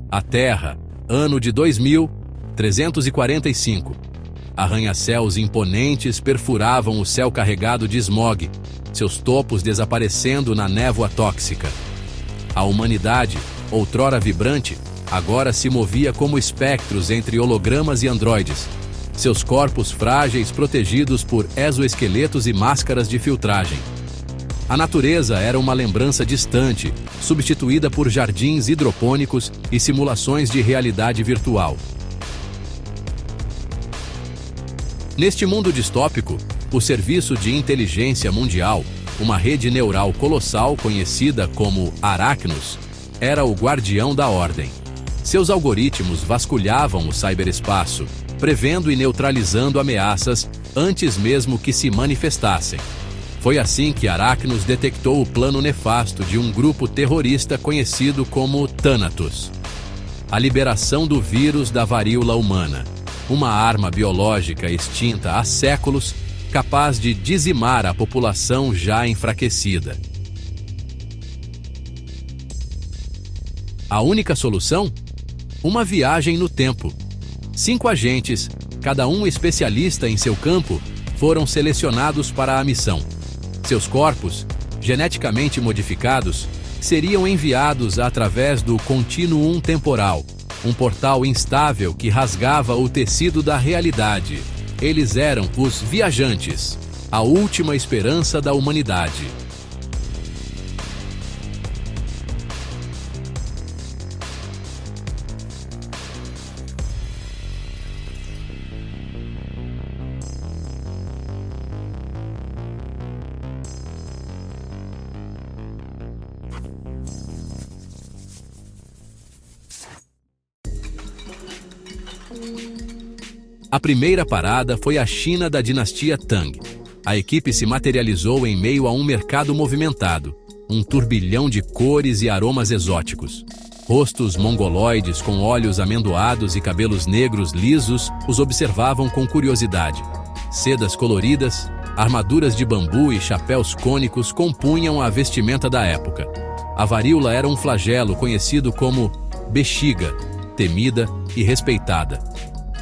A Terra, ano de 2345. Arranha-céus imponentes perfuravam o céu carregado de smog, seus topos desaparecendo na névoa tóxica. A humanidade, outrora vibrante, agora se movia como espectros entre hologramas e androides, seus corpos frágeis protegidos por exoesqueletos e máscaras de filtragem. A natureza era uma lembrança distante, substituída por jardins hidropônicos e simulações de realidade virtual. Neste mundo distópico, o Serviço de Inteligência Mundial, uma rede neural colossal conhecida como Arachnos, era o guardião da ordem. Seus algoritmos vasculhavam o ciberespaço, prevendo e neutralizando ameaças antes mesmo que se manifestassem. Foi assim que Arachnos detectou o plano nefasto de um grupo terrorista conhecido como Thanatos. A liberação do vírus da varíola humana, uma arma biológica extinta há séculos, capaz de dizimar a população já enfraquecida. A única solução? Uma viagem no tempo. 5 agentes, cada um especialista em seu campo, foram selecionados para a missão. Seus corpos, geneticamente modificados, seriam enviados através do Continuum Temporal, um portal instável que rasgava o tecido da realidade. Eles eram os viajantes, a última esperança da humanidade. A primeira parada foi a China da dinastia Tang. A equipe se materializou em meio a um mercado movimentado, um turbilhão de cores e aromas exóticos. Rostos mongoloides com olhos amendoados e cabelos negros lisos os observavam com curiosidade. Sedas coloridas, armaduras de bambu e chapéus cônicos compunham a vestimenta da época. A varíola era um flagelo conhecido como bexiga, temida e respeitada.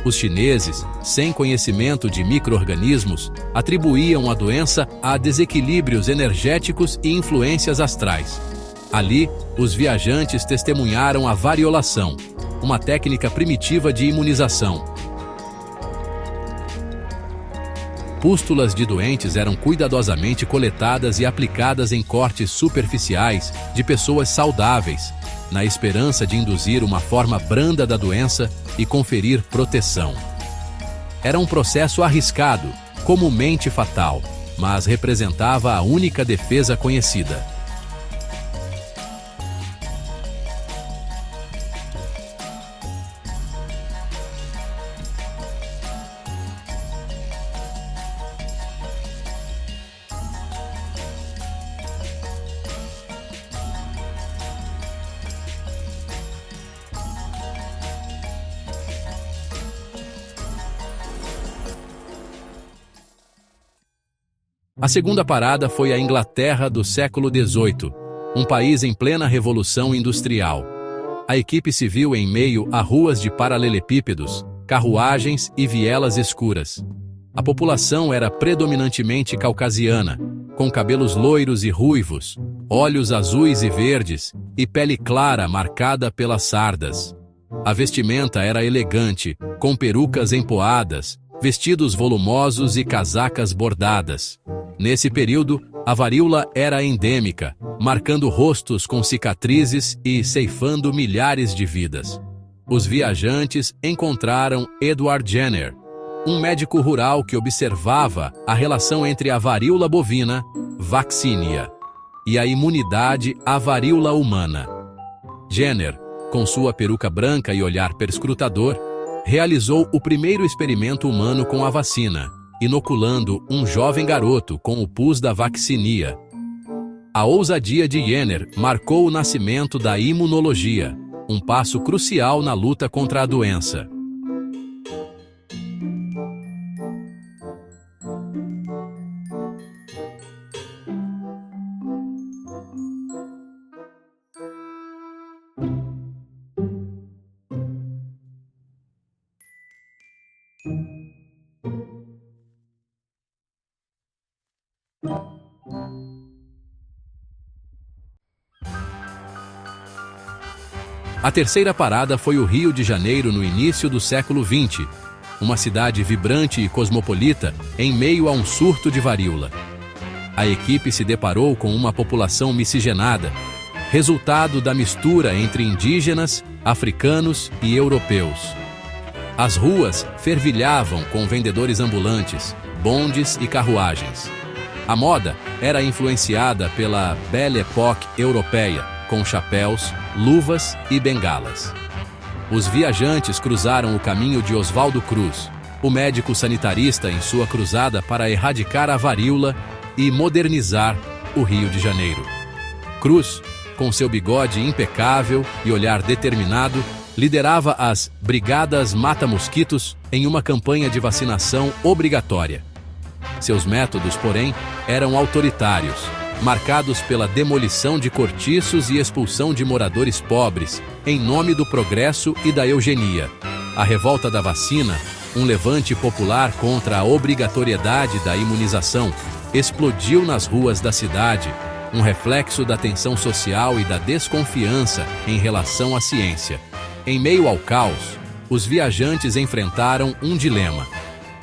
Os chineses, sem conhecimento de micro-organismos, atribuíam a doença a desequilíbrios energéticos e influências astrais. Ali, os viajantes testemunharam a variolação, uma técnica primitiva de imunização. Pústulas de doentes eram cuidadosamente coletadas e aplicadas em cortes superficiais de pessoas saudáveis, na esperança de induzir uma forma branda da doença e conferir proteção. Era um processo arriscado, comumente fatal, mas representava a única defesa conhecida. A segunda parada foi a Inglaterra do século XVIII, um país em plena revolução industrial. A equipe se viu em meio a ruas de paralelepípedos, carruagens e vielas escuras. A população era predominantemente caucasiana, com cabelos loiros e ruivos, olhos azuis e verdes e pele clara marcada pelas sardas. A vestimenta era elegante, com perucas empoadas, vestidos volumosos e casacas bordadas. Nesse período, a varíola era endêmica, marcando rostos com cicatrizes e ceifando milhares de vidas. Os viajantes encontraram Edward Jenner, um médico rural que observava a relação entre a varíola bovina, vaccinia, e a imunidade à varíola humana. Jenner, com sua peruca branca e olhar perscrutador, realizou o primeiro experimento humano com a vacina, inoculando um jovem garoto com o pus da vaccinia. A ousadia de Jenner marcou o nascimento da imunologia, um passo crucial na luta contra a doença. A terceira parada foi o Rio de Janeiro no início do século XX, uma cidade vibrante e cosmopolita em meio a um surto de varíola. A equipe se deparou com uma população miscigenada, resultado da mistura entre indígenas, africanos e europeus. As ruas fervilhavam com vendedores ambulantes, bondes e carruagens. A moda era influenciada pela Belle Époque europeia, com chapéus, luvas e bengalas. Os viajantes cruzaram o caminho de Oswaldo Cruz, o médico sanitarista em sua cruzada para erradicar a varíola e modernizar o Rio de Janeiro. Cruz, com seu bigode impecável e olhar determinado, liderava as Brigadas Mata-Mosquitos em uma campanha de vacinação obrigatória. Seus métodos, porém, eram autoritários, marcados pela demolição de cortiços e expulsão de moradores pobres, em nome do progresso e da eugenia. A revolta da vacina, um levante popular contra a obrigatoriedade da imunização, explodiu nas ruas da cidade, um reflexo da tensão social e da desconfiança em relação à ciência. Em meio ao caos, os viajantes enfrentaram um dilema: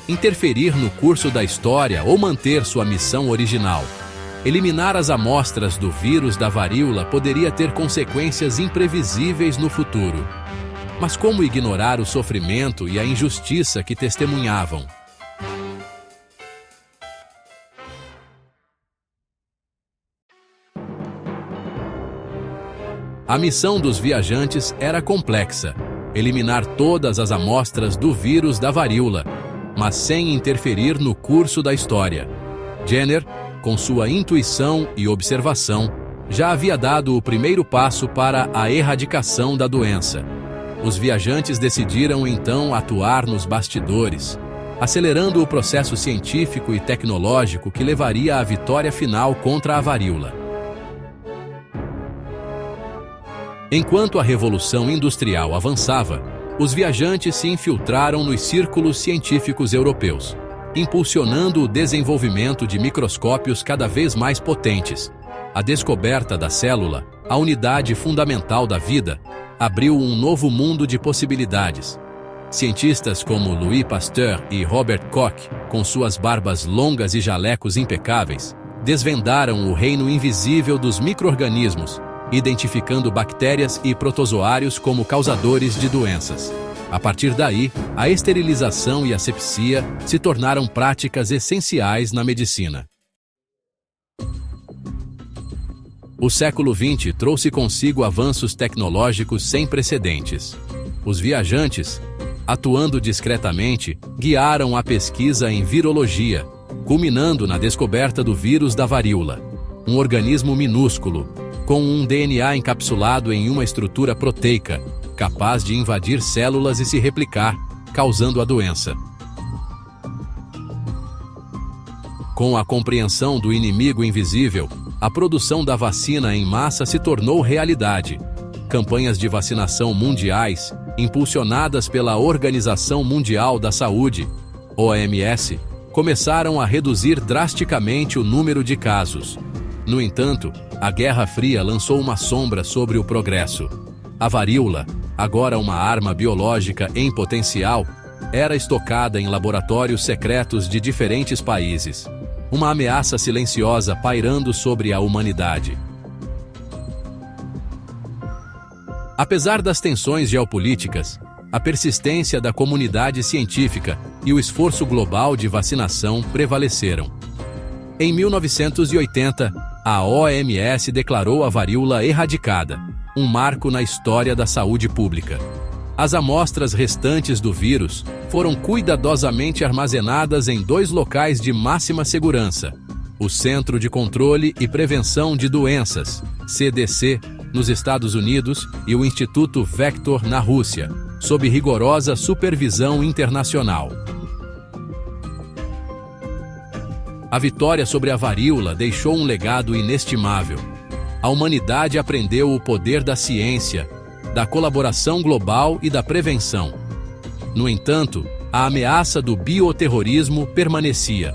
interferir no curso da história ou manter sua missão original. Eliminar as amostras do vírus da varíola poderia ter consequências imprevisíveis no futuro. Mas como ignorar o sofrimento e a injustiça que testemunhavam? A missão dos viajantes era complexa: eliminar todas as amostras do vírus da varíola, mas sem interferir no curso da história. Jenner, com sua intuição e observação, já havia dado o primeiro passo para a erradicação da doença. Os viajantes decidiram então atuar nos bastidores, acelerando o processo científico e tecnológico que levaria à vitória final contra a varíola. Enquanto a Revolução Industrial avançava, os viajantes se infiltraram nos círculos científicos europeus, impulsionando o desenvolvimento de microscópios cada vez mais potentes. A descoberta da célula, a unidade fundamental da vida, abriu um novo mundo de possibilidades. Cientistas como Louis Pasteur e Robert Koch, com suas barbas longas e jalecos impecáveis, desvendaram o reino invisível dos micro-organismos, identificando bactérias e protozoários como causadores de doenças. A partir daí, a esterilização e a asepsia se tornaram práticas essenciais na medicina. O século XX trouxe consigo avanços tecnológicos sem precedentes. Os viajantes, atuando discretamente, guiaram a pesquisa em virologia, culminando na descoberta do vírus da varíola, um organismo minúsculo, com um DNA encapsulado em uma estrutura proteica, capaz de invadir células e se replicar, causando a doença. Com a compreensão do inimigo invisível, a produção da vacina em massa se tornou realidade. Campanhas de vacinação mundiais, impulsionadas pela Organização Mundial da Saúde, OMS, começaram a reduzir drasticamente o número de casos. No entanto, a Guerra Fria lançou uma sombra sobre o progresso. A varíola, agora uma arma biológica em potencial, era estocada em laboratórios secretos de diferentes países. Uma ameaça silenciosa pairando sobre a humanidade. Apesar das tensões geopolíticas, a persistência da comunidade científica e o esforço global de vacinação prevaleceram. Em 1980, a OMS declarou a varíola erradicada, um marco na história da saúde pública. As amostras restantes do vírus foram cuidadosamente armazenadas em 2 locais de máxima segurança: o Centro de Controle e Prevenção de Doenças, CDC, nos Estados Unidos, e o Instituto Vector, na Rússia, sob rigorosa supervisão internacional. A vitória sobre a varíola deixou um legado inestimável. A humanidade aprendeu o poder da ciência, da colaboração global e da prevenção. No entanto, a ameaça do bioterrorismo permanecia.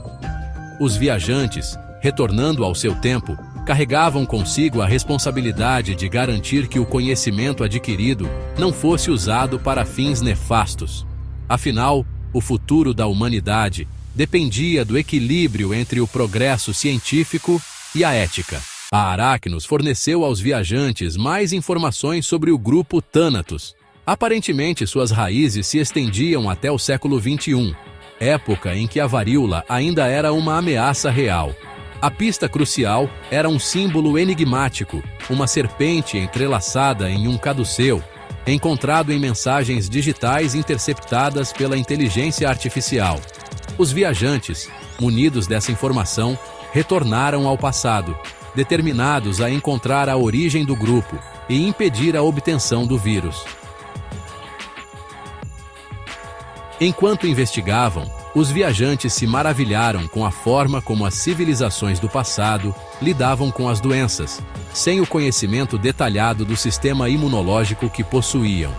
Os viajantes, retornando ao seu tempo, carregavam consigo a responsabilidade de garantir que o conhecimento adquirido não fosse usado para fins nefastos. Afinal, o futuro da humanidade dependia do equilíbrio entre o progresso científico e a ética. A Arachnos forneceu aos viajantes mais informações sobre o grupo Thanatos. Aparentemente, suas raízes se estendiam até o século XXI, época em que a varíola ainda era uma ameaça real. A pista crucial era um símbolo enigmático, uma serpente entrelaçada em um caduceu, encontrado em mensagens digitais interceptadas pela inteligência artificial. Os viajantes, munidos dessa informação, retornaram ao passado, determinados a encontrar a origem do grupo e impedir a obtenção do vírus. Enquanto investigavam, os viajantes se maravilharam com a forma como as civilizações do passado lidavam com as doenças, sem o conhecimento detalhado do sistema imunológico que possuíam.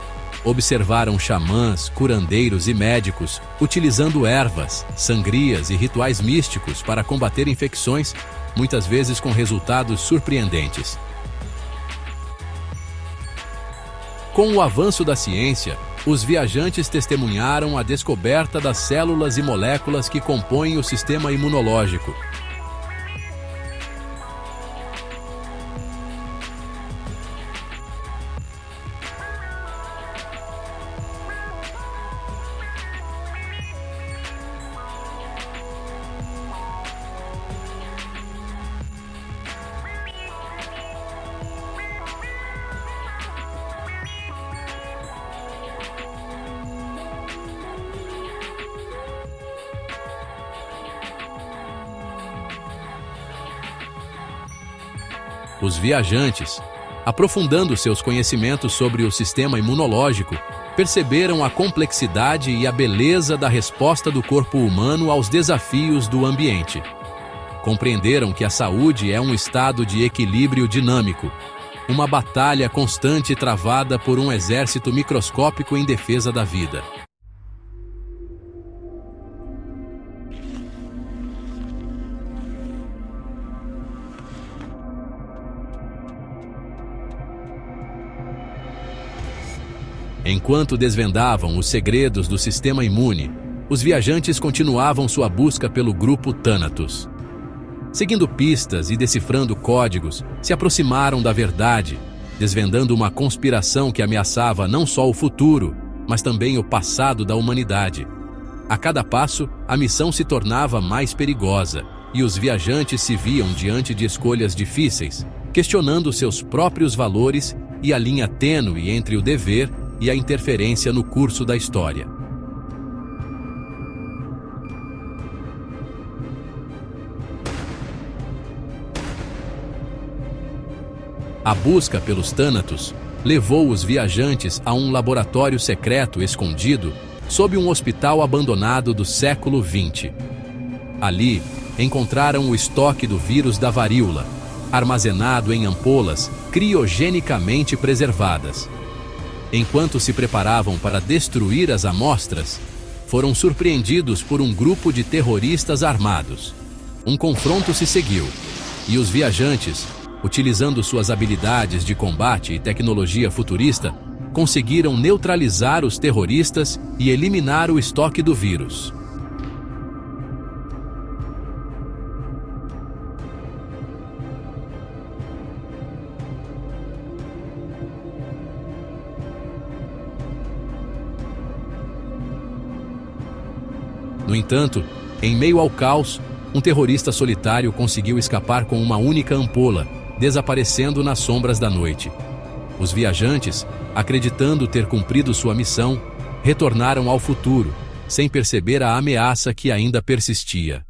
Observaram xamãs, curandeiros e médicos utilizando ervas, sangrias e rituais místicos para combater infecções, muitas vezes com resultados surpreendentes. Com o avanço da ciência, os viajantes testemunharam a descoberta das células e moléculas que compõem o sistema imunológico. Os viajantes, aprofundando seus conhecimentos sobre o sistema imunológico, perceberam a complexidade e a beleza da resposta do corpo humano aos desafios do ambiente. Compreenderam que a saúde é um estado de equilíbrio dinâmico, uma batalha constante travada por um exército microscópico em defesa da vida. Enquanto desvendavam os segredos do sistema imune, os viajantes continuavam sua busca pelo grupo Thanatos. Seguindo pistas e decifrando códigos, se aproximaram da verdade, desvendando uma conspiração que ameaçava não só o futuro, mas também o passado da humanidade. A cada passo, a missão se tornava mais perigosa, e os viajantes se viam diante de escolhas difíceis, questionando seus próprios valores e a linha tênue entre o dever e a interferência no curso da história. A busca pelos Thanatos levou os viajantes a um laboratório secreto escondido sob um hospital abandonado do século XX. Ali, encontraram o estoque do vírus da varíola, armazenado em ampolas criogenicamente preservadas. Enquanto se preparavam para destruir as amostras, foram surpreendidos por um grupo de terroristas armados. Um confronto se seguiu, e os viajantes, utilizando suas habilidades de combate e tecnologia futurista, conseguiram neutralizar os terroristas e eliminar o estoque do vírus. No entanto, em meio ao caos, um terrorista solitário conseguiu escapar com uma única ampola, desaparecendo nas sombras da noite. Os viajantes, acreditando ter cumprido sua missão, retornaram ao futuro, sem perceber a ameaça que ainda persistia.